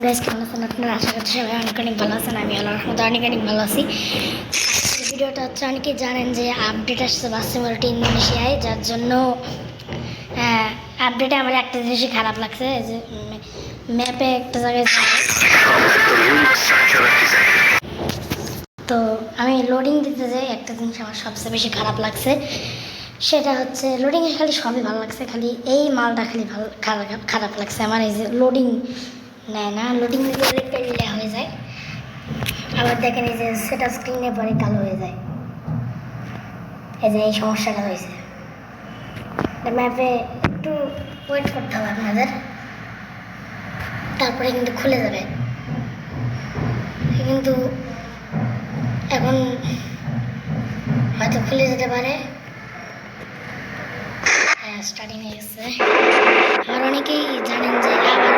Guys কেমন আছেন আপনারা? আশা করছি সবাই অনেক অনেক ভালো আছেন। আমি আল্লাহর রহমতে অনেক অনেক ভালো আছি। ভিডিওটা হচ্ছে অনেকেই জানেন যে আপডেট আসছে বাসিমোলিটি ইন্দোনেশিয়ায়, যার জন্য আপডেটে আমার একটা জিনিসই খারাপ লাগছে যে ম্যাপে একটা জায়গায় তো আমি লোডিং দিতে যাই, একটা জিনিস আমার সবচেয়ে বেশি খারাপ লাগছে, সেটা হচ্ছে লোডিংয়ে খালি সবই ভালো লাগছে, খালি এই মালটা খালি ভালো খারাপ লাগছে আমার। এই যে লোডিং নেয় না, লোডিং নিতে গেলে পেলে হয়ে যায়, আবার দেখেন এই যে সেটা স্ক্রিনে পরে কালো হয়ে যায়। এই যে এই সমস্যাটা হয়েছে। ম্যাপে একটু ওয়েট করতে হবে আপনাদের, তারপরে কিন্তু খুলে যাবে। কিন্তু এখন হয়তো খুলে যেতে পারে। হ্যাঁ, স্টার্টিং হয়ে গেছে। আর অনেকেই জানেন যে আবার